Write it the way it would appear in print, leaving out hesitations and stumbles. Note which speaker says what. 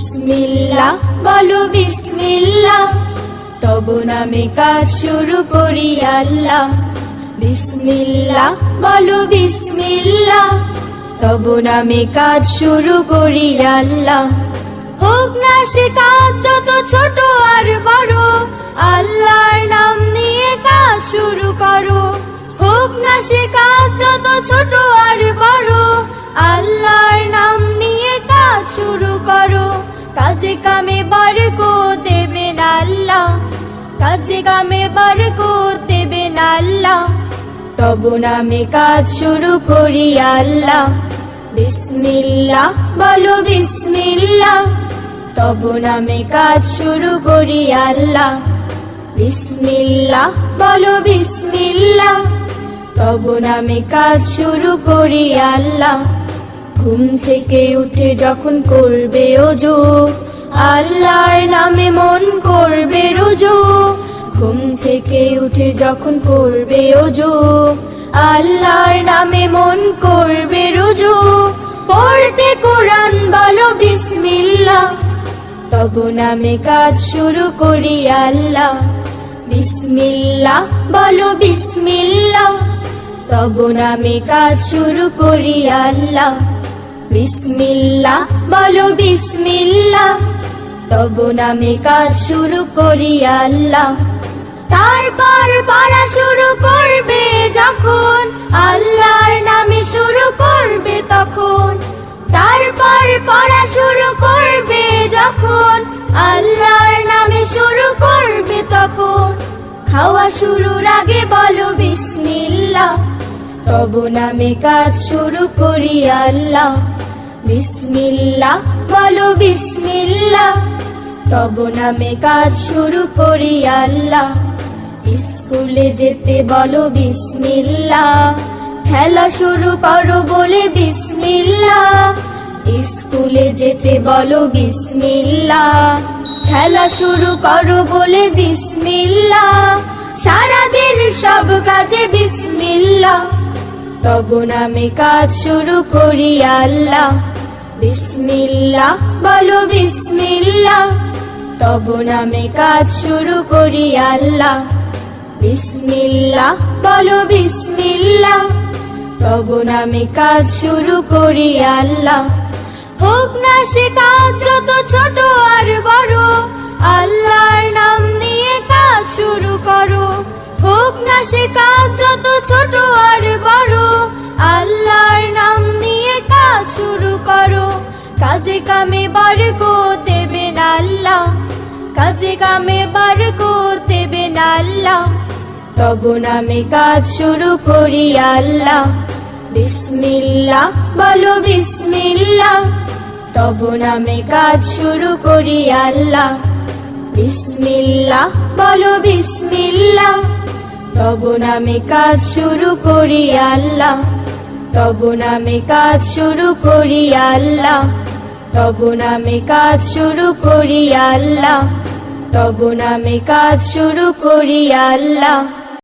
Speaker 1: বিসমিল্লাহ বলো বিসমিল্লাহ, তব নামে কাজ শুরু করি আল্লাহ। বিসমিল্লাহ বলো বিসমিল্লাহ, তব নামে কাজ শুরু করি আল্লাহ। হোক না সে কাজ যত ছোট আর বড়, আল্লাহর নাম নিয়ে কাজ শুরু করো। হোক না সে কাজ যত ছোট আর বড়, আল্লাহর নাম নিয়ে কাজ শুরু করো। কাজে কামে বরকত দেবেন আল্লাহ, কাজে কামে বরকত দেবেন আল্লাহ। তব নামে কাজ শুরু করি আল্লাহ। বিসমিল্লাহ বলো বিসমিল্লাহ, তব নামে কাজ শুরু করি আল্লাহ। বিসমিল্লাহ বলো বিসমিল্লাহ, তব নামে কাজ শুরু করি আল্লাহ। ঘুম থেকে উঠে যখন করবে ওযু, আল্লাহর নামে মন করবে রুজু। ঘুম থেকে উঠে যখন করবে ওযু, আল্লাহর নামে মন করবে রুজু। পড়তে কোরআন বলো বিসমিল্লাহ, তব নামে কাজ শুরু করি আল্লাহ। বিসমিল্লাহ বলো বিসমিল্লাহ, তব নামে কাজ শুরু করি আল্লাহ। বিসমিল্লাহ বলো বিসমিল্লাহ, তব নামে কাজ শুরু করি আল্লাহ। তারপর পড়া শুরু করবে যখন, আল্লাহর নামে শুরু করবে তখন। তারপর পড়া শুরু করবে যখন, আল্লাহর নামে শুরু করবে তখন। খাওয়া শুরুর আগে বলো বিসমিল্লাহ, তব নামে কাজ শুরু করি আল্লাহ। বিসমিল্লাহ বলো বিসমিল্লাহ, তব নামে কাজ শুরু করি আল্লাহ। স্কুলে যেতে বলো বিসমিল্লাহ, খেলা শুরু করো বলে বিসমিল্লাহ। স্কুলে যেতে বলো বিসমিল্লাহ, খেলা শুরু করো বলে বিসমিল্লাহ। সারাদিন সব কাজে বিসমিল্লাহ, তব নামে কাজ শুরু করি আল্লাহ। বিসমিল্লাহ বলো বিসমিল্লাহ, তব নামে কাজ শুরু করি আল্লাহ। বিসমিল্লাহ বলো বিসমিল্লাহ, তব নামে কাজ শুরু করি আল্লাহ। হোক না সে কাজ যত ছোট আর বড়, আল্লাহর নাম নিয়ে কাজ শুরু করো। হোক না সে কাজ যত ছোট আর বড়, আল্লাহর নাম নিয়ে কাজ শুরু করো। কাজে কামে বরকত দেবেন আল্লাহ, কাজে কামে বরকত দেবেন আল্লাহ। তব নামে কাজ শুরু করি আল্লাহ। বিসমিল্লাহ বলো বিসমিল্লাহ, তব নামে কাজ শুরু করি আল্লাহ। বিসমিল্লাহ বলো বিসমিল্লাহ, তব নামে কাজ শুরু করি আল্লাহ। তব নামে কাজ শুরু করি আল্লাহ, তব নামে কাজ শুরু করি আল্লাহ। তব নামে কাজ শুরু করি আল্লাহ।